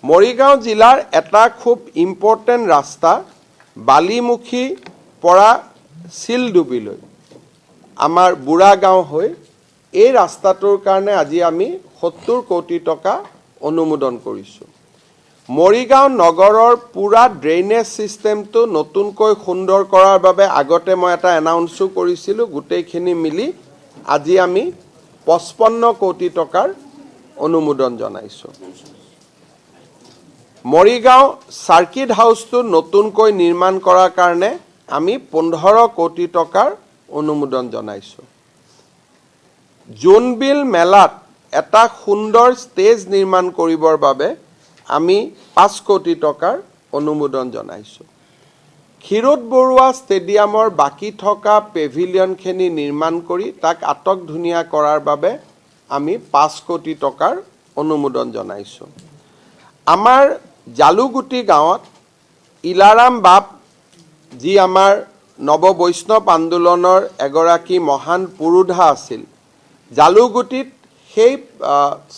মৰিগাঁও জিলাৰ এটা খুব ইম্পৰ্টেণ্ট ৰাস্তা বালিমুখী পৰা চিলডুবিলৈ আমাৰ বুঢ়া গাঁও হৈ এই ৰাস্তাটোৰ কাৰণে আজি আমি 70 কোটি টকা অনুমোদন কৰিছোঁ। মৰিগাঁও নগৰৰ পুৰা ড্ৰেইনেজ সিস্টেমটো নতুনকৈ সুন্দৰ কৰাৰ বাবে আগতে মই এটা এনাউন্সো কৰিছিলোঁ, গোটেইখিনি মিলি আজি আমি 55 কোটি টকাৰ অনুমোদন জনাইছোঁ। মৰিগাঁও সাৰ্কিট হাউচটো নতুনকৈ নিৰ্মাণ কৰাৰ কাৰণে আমি 15 কোটি টকাৰ অনুমোদন জনাইছোঁ। জোনবিল মেলাত এটা সুন্দৰ ষ্টেজ নিৰ্মাণ কৰিবৰ বাবে আমি 5 কোটি টকাৰ অনুমোদন জনাইছোঁ। ক্ষীৰোদ বৰুৱা ষ্টেডিয়ামৰ বাকী থকা পেভিলিয়নখিনি নিৰ্মাণ কৰি তাক আটক ধুনীয়া কৰাৰ বাবে আমি 5 কোটি টকাৰ অনুমোদন জনাইছোঁ। আমাৰ জালুগুটি গাঁৱত ইলাৰাম বাপ যি আমাৰ নৱ বৈষ্ণৱ আন্দোলনৰ এগৰাকী মহান পুৰোধা আছিল, জালুগুটিত সেই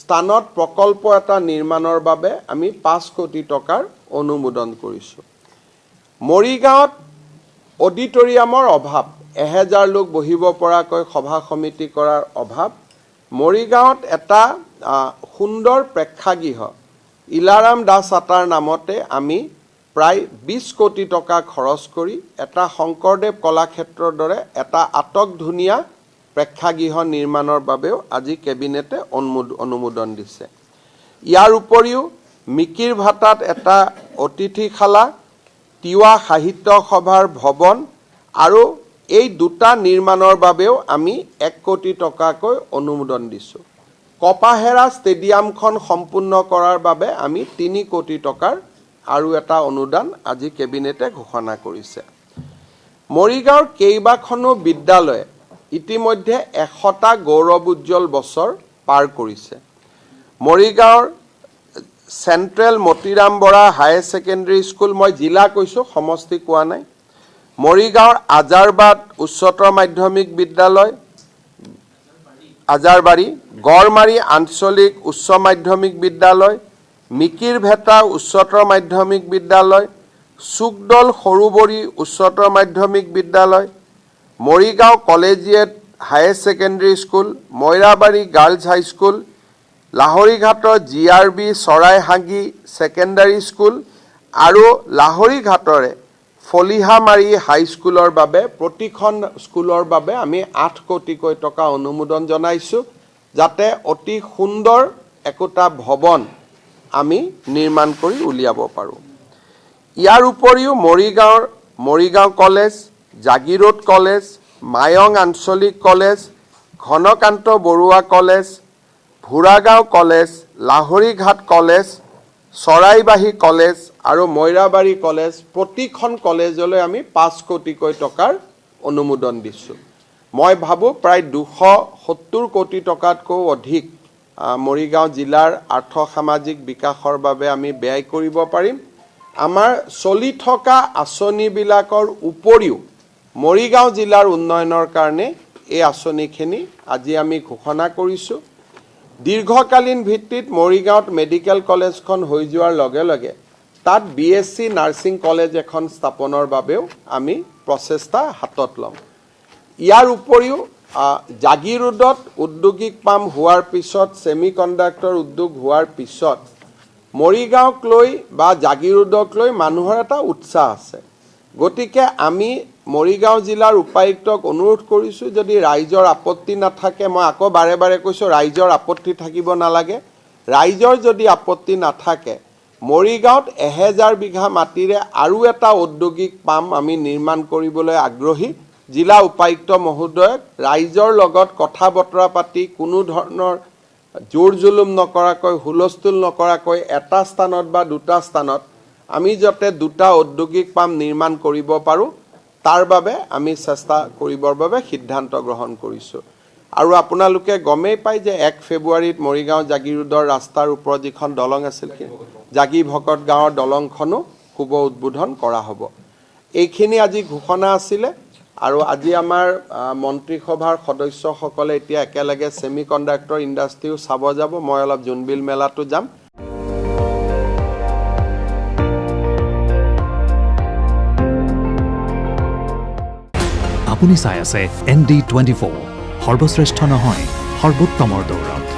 স্থানত প্ৰকল্প এটা নিৰ্মাণৰ বাবে আমি 5 কোটি টকাৰ অনুমোদন কৰিছোঁ। মৰিগাঁৱত অডিটৰিয়ামৰ অভাৱ, 1000 লোক বহিব পৰাকৈ সভা সমিতি কৰাৰ অভাৱ। মৰিগাঁৱত এটা সুন্দৰ প্ৰেক্ষাগৃহ ইলাৰাম দাস আটাৰ নামতে আমি প্ৰায় 20 কোটি টকা খৰচ কৰি এটা শংকৰদেৱ কলাক্ষেত্ৰৰ দৰে এটা আটক ধুনীয়া প্ৰেক্ষাগৃহ নিৰ্মাণৰ বাবেও আজি কেবিনেটে অনুমোদন দিছে। ইয়াৰ উপৰিও মিকিৰ ভাটাত এটা অতিথিশালা, তিৱা সাহিত্য সভাৰ ভৱন আৰু এই দুটা নিৰ্মাণৰ বাবেও আমি 1 কোটি টকাকৈ অনুমোদন দিছোঁ। কপাহেৰা ষ্টেডিয়ামখন সম্পূৰ্ণ কৰাৰ বাবে আমি 3 কোটি টকাৰ আৰু এটা অনুদান আজি কেবিনেটে ঘোষণা কৰিছে। মৰিগাঁৱৰ কেইবাখনো বিদ্যালয়ে ইতিমধ্যে 100টা গৌৰৱ উজ্জ্বল বছৰ পাৰ কৰিছে। মৰিগাঁৱৰ central Motiram Bora higher secondary school, মই জিলা কৈছোঁ, সমষ্টি কোৱা নাই। মৰিগাঁৱৰ আজাৰবাদ উচ্চতৰ মাধ্যমিক বিদ্যালয়, আজাৰবাৰী, গড়মাৰী আঞ্চলিক উচ্চ মাধ্যমিক বিদ্যালয়, মিকিৰ ভেটা উচ্চতৰ মাধ্যমিক বিদ্যালয়, চুকদল সৰুবৰী উচ্চতৰ মাধ্যমিক বিদ্যালয়, Morigaon collegiate higher secondary school, Moirabari girls high school, লাহৰীঘাটৰ GRB চৰাইহাগী ছেকেণ্ডাৰী স্কুল আৰু লাহৰীঘাটৰে ফলিহামাৰী হাইস্কুলৰ বাবে প্ৰতিখন স্কুলৰ বাবে আমি 8 কোটিকৈ টকা অনুমোদন জনাইছোঁ, যাতে অতি সুন্দৰ একোটা ভৱন আমি নিৰ্মাণ কৰি উলিয়াব পাৰোঁ। ইয়াৰ উপৰিও মৰিগাঁও কলেজ, জাগিৰোড কলেজ, মায়ং আঞ্চলিক college, Ghanakanta Barua college, Bhoragaon college, Lahorighat college, Charaibahi college আৰু মইৰাবাৰী কলেজ, প্ৰতিখন কলেজলৈ আমি 5 কোটিকৈ টকাৰ অনুমোদন দিছোঁ। মই ভাবোঁ প্ৰায় 270 কোটি টকাতকৈ অধিক মৰিগাঁও জিলাৰ আৰ্থ সামাজিক বিকাশৰ বাবে আমি ব্যয় কৰিব পাৰিম। আমাৰ চলি থকা আঁচনিবিলাকৰ উপৰিও মৰিগাঁও জিলাৰ উন্নয়নৰ কাৰণে এই আঁচনিখিনি আজি আমি ঘোষণা কৰিছোঁ। দীৰ্ঘকালীন ভিত্তিত মৰিগাঁৱত মেডিকেল কলেজখন হৈ যোৱাৰ লগে লগে তাত BSc নাৰ্ছিং কলেজ এখন স্থাপনৰ বাবেও আমি প্ৰচেষ্টা হাতত ল'ম। ইয়াৰ উপৰিও জাগিৰোডত উদ্যোগিক পাম হোৱাৰ পিছত, ছেমি কণ্ডাক্টৰ উদ্যোগ হোৱাৰ পিছত মৰিগাঁওক লৈ বা জাগিৰোডক লৈ মানুহৰ এটা উৎসাহ আছে। গতিকে আমি মৰিগাঁও জিলাৰ উপায়ুক্তক অনুৰোধ কৰিছোঁ, যদি ৰাইজৰ আপত্তি নাথাকে, মই আকৌ বাৰে বাৰে কৈছোঁ ৰাইজৰ আপত্তি থাকিব নালাগে, ৰাইজৰ যদি আপত্তি নাথাকে মৰিগাঁৱত 1000 বিঘা মাটিৰে আৰু এটা ঔদ্যোগিক পাম আমি নিৰ্মাণ কৰিবলৈ আগ্ৰহী। জিলা উপায়ুক্ত মহোদয়ক ৰাইজৰ লগত কথা বতৰা পাতি কোনো ধৰণৰ জোৰ জুলুম নকৰাকৈ, হুলস্থুল নকৰাকৈ এটা স্থানত বা দুটা স্থানত আমি যাতে 2টা ঔদ্যোগিক পাম নিৰ্মাণ কৰিব পাৰোঁ তাৰ বাবে আমি চেষ্টা কৰিবৰ বাবে সিদ্ধান্ত গ্ৰহণ কৰিছোঁ। আৰু আপোনালোকে গমেই পায় যে 1 ফেব্ৰুৱাৰীত মৰিগাঁও জাগিৰোডৰ ৰাস্তাৰ ওপৰত যিখন দলং আছিল, জাগি ভকত গাঁৱৰ দলংখনো শুভ উদ্বোধন কৰা হ'ব। এইখিনি আজি ঘোষণা আছিলে। আৰু আজি আমাৰ মন্ত্ৰীসভাৰ সদস্যসকলে এতিয়া একেলগে ছেমি কণ্ডাক্টৰ ইণ্ডাষ্ট্ৰীও চাব যাব। মই অলপ জোনবিল মেলাটো যাম। আপুনি চাই আছে ND24 সৰ্বশ্ৰেষ্ঠ নহয় সৰ্বোত্তমৰ দৌৰত।